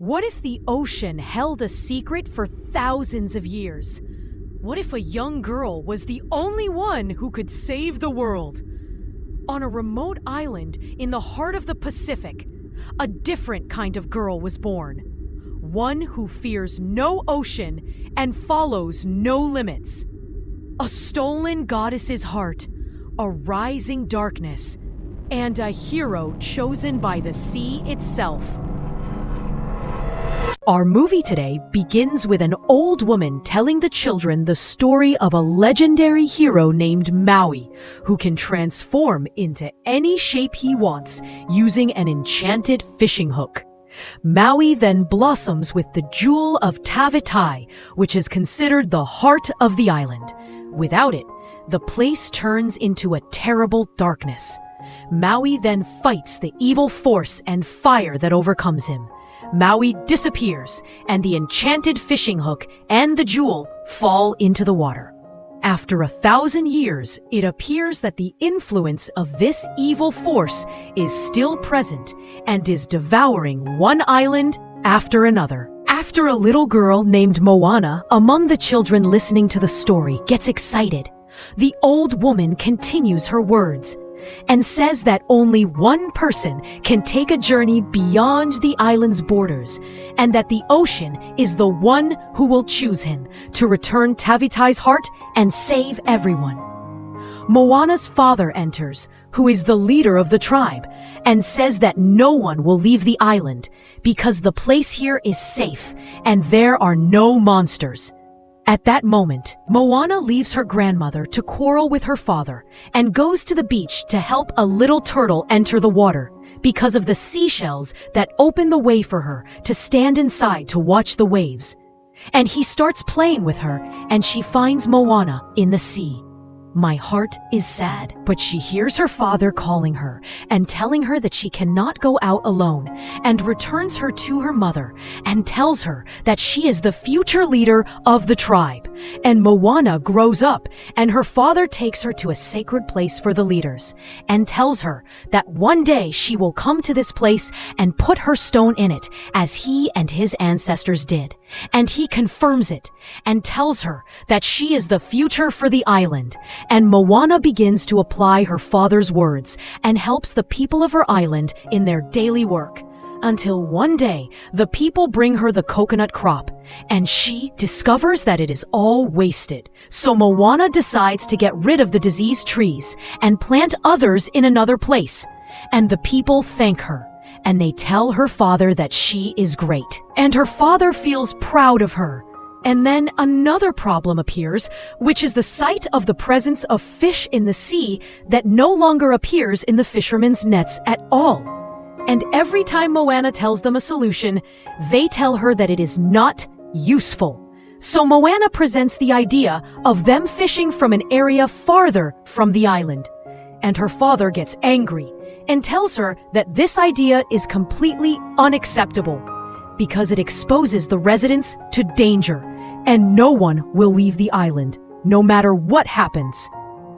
What if the ocean held a secret for thousands of years? What if a young girl was the only one who could save the world? On a remote island in the heart of the Pacific, a different kind of girl was born. One who fears no ocean and follows no limits. A stolen goddess's heart, a rising darkness, and a hero chosen by the sea itself. Our movie today begins with an old woman telling the children the story of a legendary hero named Maui, who can transform into any shape he wants using an enchanted fishing hook. Maui then blossoms with the jewel of Te Fiti, which is considered the heart of the island. Without it, the place turns into a terrible darkness. Maui then fights the evil force and fire that overcomes him. Maui disappears, and the enchanted fishing hook and the jewel fall into the water. After 1,000 years, it appears that the influence of this evil force is still present and is devouring one island after another. After a little girl named Moana, among the children listening to the story, gets excited, the old woman continues her words and says that only one person can take a journey beyond the island's borders, and that the ocean is the one who will choose him to return Te Fiti's heart and save everyone. Moana's father enters, who is the leader of the tribe, and says that no one will leave the island because the place here is safe and there are no monsters. At that moment, Moana leaves her grandmother to quarrel with her father and goes to the beach to help a little turtle enter the water because of the seashells that open the way for her to stand inside to watch the waves. And he starts playing with her, and she finds Moana in the sea. My heart is sad, but she hears her father calling her and telling her that she cannot go out alone, and returns her to her mother and tells her that she is the future leader of the tribe. And Moana grows up, and her father takes her to a sacred place for the leaders and tells her that one day she will come to this place and put her stone in it as he and his ancestors did. And he confirms it and tells her that she is the future for the island. And Moana begins to apply her father's words and helps the people of her island in their daily work. Until one day, the people bring her the coconut crop, and she discovers that it is all wasted. So Moana decides to get rid of the diseased trees and plant others in another place. And the people thank her, and they tell her father that she is great. And her father feels proud of her. And then another problem appears, which is the sight of the presence of fish in the sea that no longer appears in the fishermen's nets at all. And every time Moana tells them a solution, they tell her that it is not useful. So Moana presents the idea of them fishing from an area farther from the island. And her father gets angry and tells her that this idea is completely unacceptable because it exposes the residents to danger, and no one will leave the island, no matter what happens.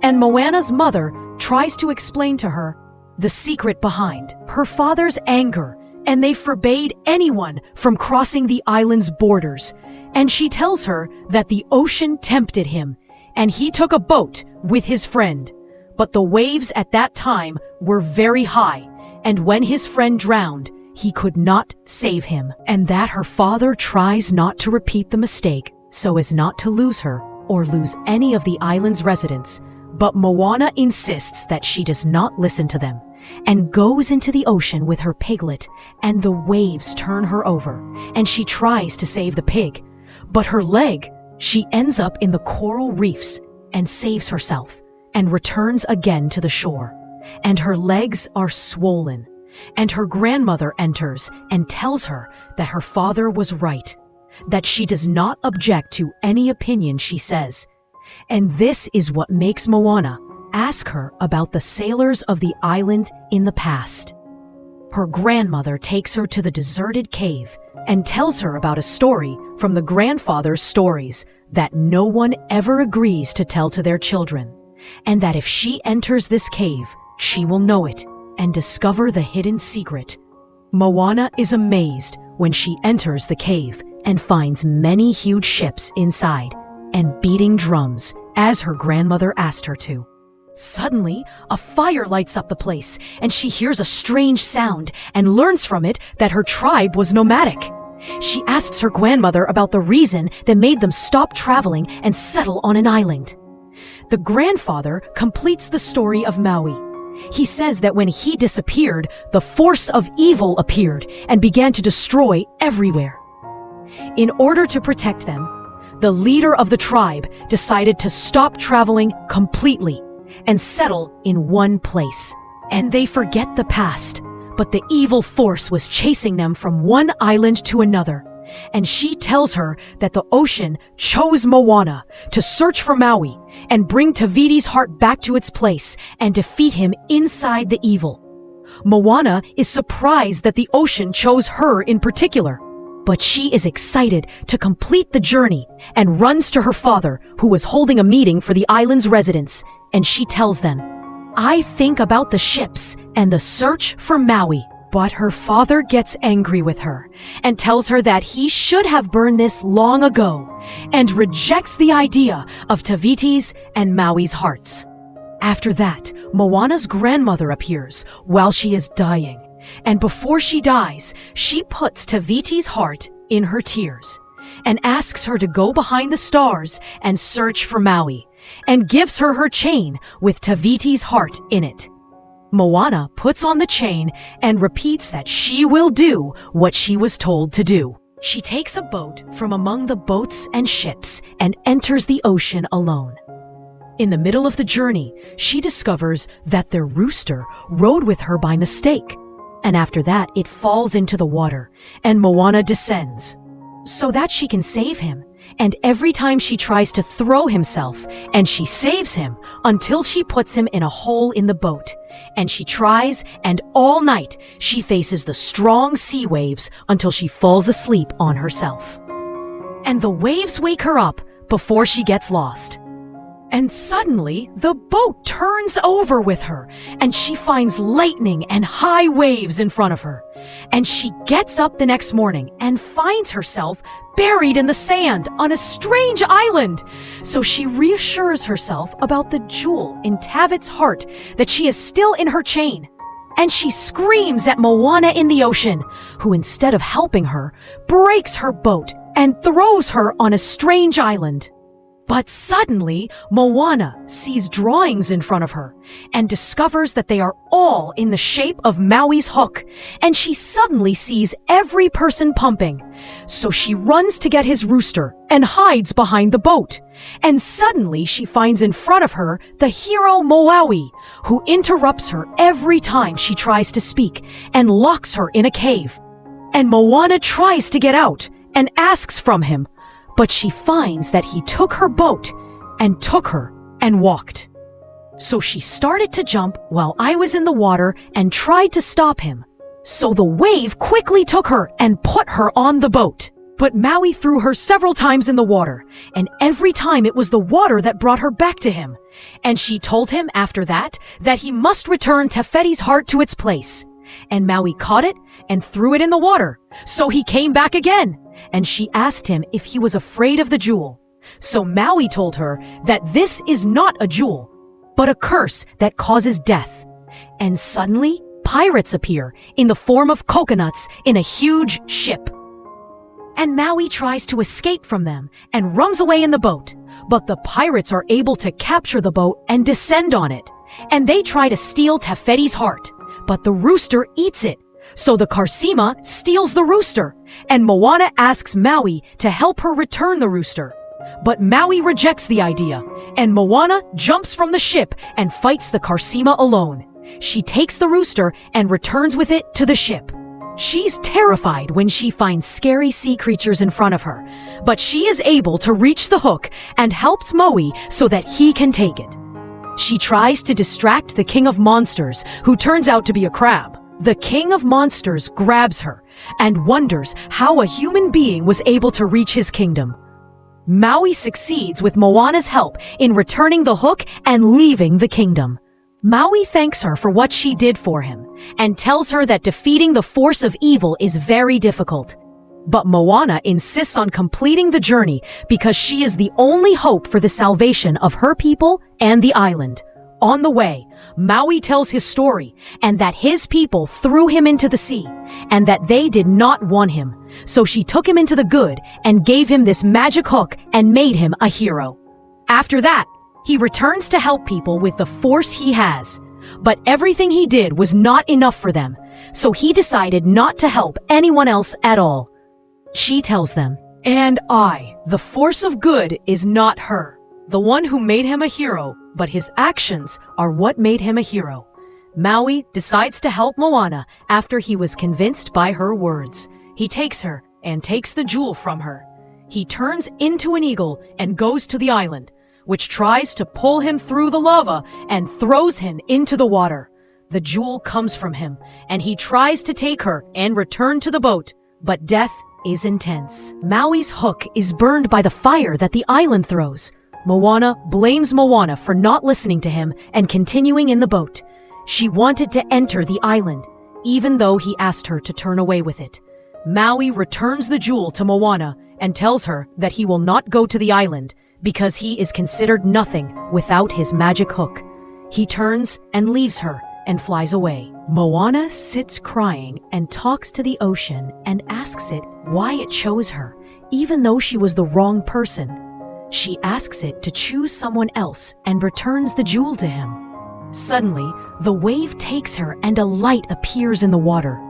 And Moana's mother tries to explain to her the secret behind her father's anger, and they forbade anyone from crossing the island's borders. And she tells her that the ocean tempted him, and he took a boat with his friend. But the waves at that time were very high, and when his friend drowned, he could not save him, and that her father tries not to repeat the mistake so as not to lose her or lose any of the island's residents. But Moana insists that she does not listen to them and goes into the ocean with her piglet, and the waves turn her over, and she tries to save the pig. But her leg, she ends up in the coral reefs and saves herself and returns again to the shore. And her legs are swollen. And her grandmother enters and tells her that her father was right, that she does not object to any opinion she says. And this is what makes Moana ask her about the sailors of the island in the past. Her grandmother takes her to the deserted cave and tells her about a story from the grandfather's stories that no one ever agrees to tell to their children, and that if she enters this cave, she will know it and discover the hidden secret. Moana is amazed when she enters the cave and finds many huge ships inside and beating drums as her grandmother asked her to. Suddenly, a fire lights up the place, and she hears a strange sound and learns from it that her tribe was nomadic. She asks her grandmother about the reason that made them stop traveling and settle on an island. The grandfather completes the story of Maui. He says that when he disappeared, the force of evil appeared and began to destroy everywhere. In order to protect them, the leader of the tribe decided to stop traveling completely and settle in one place. And they forget the past, but the evil force was chasing them from one island to another. And she tells her that the ocean chose Moana to search for Maui and bring Te Fiti's heart back to its place and defeat him inside the evil. Moana is surprised that the ocean chose her in particular, but she is excited to complete the journey and runs to her father, who was holding a meeting for the island's residents, and she tells them, "I think about the ships and the search for Maui." But her father gets angry with her and tells her that he should have burned this long ago and rejects the idea of Te Fiti's and Maui's hearts. After that, Moana's grandmother appears while she is dying, and before she dies, she puts Te Fiti's heart in her tears and asks her to go behind the stars and search for Maui, and gives her her chain with Te Fiti's heart in it. Moana puts on the chain and repeats that she will do what she was told to do. She takes a boat from among the boats and ships and enters the ocean alone. In the middle of the journey, she discovers that their rooster rode with her by mistake. And after that, it falls into the water, and Moana descends so that she can save him. And every time she tries to throw himself, and she saves him until she puts him in a hole in the boat. And she tries, and all night she faces the strong sea waves until she falls asleep on herself. And the waves wake her up before she gets lost. And suddenly, the boat turns over with her, and she finds lightning and high waves in front of her. And she gets up the next morning and finds herself buried in the sand on a strange island. So she reassures herself about the jewel in Tavit's heart that she is still in her chain. And she screams at Moana in the ocean, who instead of helping her, breaks her boat and throws her on a strange island. But suddenly, Moana sees drawings in front of her and discovers that they are all in the shape of Maui's hook, and she suddenly sees every person pumping. So she runs to get his rooster and hides behind the boat. And suddenly she finds in front of her the hero Maui, who interrupts her every time she tries to speak and locks her in a cave. And Moana tries to get out and asks from him, but she finds that he took her boat and took her and walked. So she started to jump while I was in the water and tried to stop him. So the wave quickly took her and put her on the boat. But Maui threw her several times in the water, and every time it was the water that brought her back to him. And she told him after that he must return Te Fiti's heart to its place. And Maui caught it and threw it in the water. So he came back again. And she asked him if he was afraid of the jewel. So Maui told her that this is not a jewel, but a curse that causes death. And suddenly, pirates appear in the form of coconuts in a huge ship. And Maui tries to escape from them and runs away in the boat. But the pirates are able to capture the boat and descend on it. And they try to steal Te Fiti's heart, but the rooster eats it. So the Karsima steals the rooster, and Moana asks Maui to help her return the rooster. But Maui rejects the idea, and Moana jumps from the ship and fights the Karsima alone. She takes the rooster and returns with it to the ship. She's terrified when she finds scary sea creatures in front of her, but she is able to reach the hook and helps Maui so that he can take it. She tries to distract the king of monsters, who turns out to be a crab. The king of monsters grabs her and wonders how a human being was able to reach his kingdom. Maui succeeds with Moana's help in returning the hook and leaving the kingdom. Maui thanks her for what she did for him and tells her that defeating the force of evil is very difficult. But Moana insists on completing the journey because she is the only hope for the salvation of her people and the island. On the way, Maui tells his story and that his people threw him into the sea and that they did not want him. So she took him into the good and gave him this magic hook and made him a hero. After that, he returns to help people with the force he has. But everything he did was not enough for them, so he decided not to help anyone else at all. She tells them, "And I, the force of good, is not her, the one who made him a hero, but his actions are what made him a hero." Maui decides to help Moana after he was convinced by her words. He takes her and takes the jewel from her. He turns into an eagle and goes to the island, which tries to pull him through the lava and throws him into the water. The jewel comes from him, and he tries to take her and return to the boat, but death is intense. Maui's hook is burned by the fire that the island throws. Moana blames Moana for not listening to him and continuing in the boat. She wanted to enter the island, even though he asked her to turn away with it. Maui returns the jewel to Moana and tells her that he will not go to the island because he is considered nothing without his magic hook. He turns and leaves her and flies away. Moana sits crying and talks to the ocean and asks it why it chose her, even though she was the wrong person. She asks it to choose someone else and returns the jewel to him. Suddenly, the wave takes her and a light appears in the water.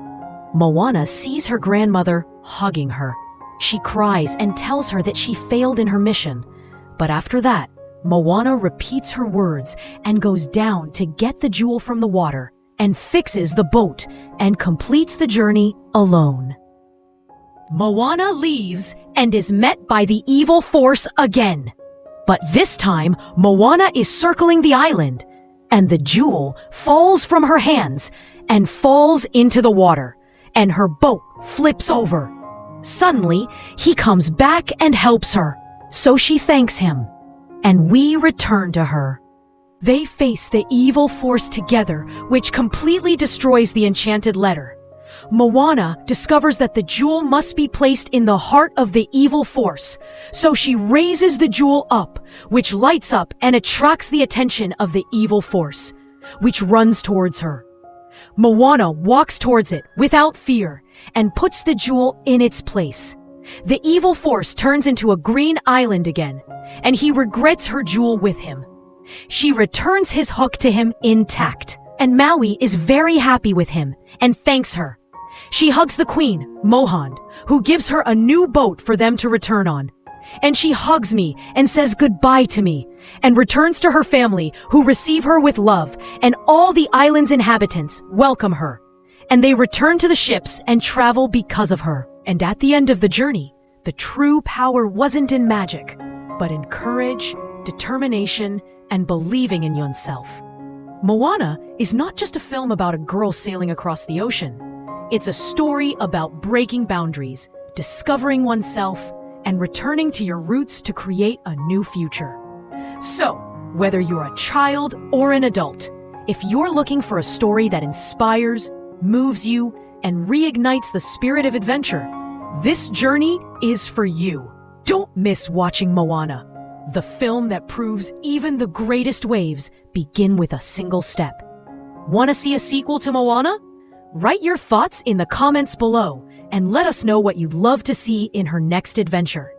Moana sees her grandmother hugging her. She cries and tells her that she failed in her mission. But after that, Moana repeats her words and goes down to get the jewel from the water and fixes the boat and completes the journey alone. Moana leaves and is met by the evil force again. But this time, Moana is circling the island, and the jewel falls from her hands and falls into the water, and her boat flips over. Suddenly, he comes back and helps her, so she thanks him, and we return to her. They face the evil force together, which completely destroys the enchanted letter. Moana discovers that the jewel must be placed in the heart of the evil force, so she raises the jewel up, which lights up and attracts the attention of the evil force, which runs towards her. Moana walks towards it without fear and puts the jewel in its place. The evil force turns into a green island again, and he regrets her jewel with him. She returns his hook to him intact, and Maui is very happy with him and thanks her. She hugs the queen, Mohan, who gives her a new boat for them to return on. And she hugs me and says goodbye to me, and returns to her family, who receive her with love, and all the island's inhabitants welcome her. And they return to the ships and travel because of her. And at the end of the journey, the true power wasn't in magic, but in courage, determination, and believing in yourself. Moana is not just a film about a girl sailing across the ocean. It's a story about breaking boundaries, discovering oneself, and returning to your roots to create a new future. So, whether you're a child or an adult, if you're looking for a story that inspires, moves you, and reignites the spirit of adventure, this journey is for you. Don't miss watching Moana, the film that proves even the greatest waves begin with a single step. Want to see a sequel to Moana? Write your thoughts in the comments below and let us know what you'd love to see in her next adventure.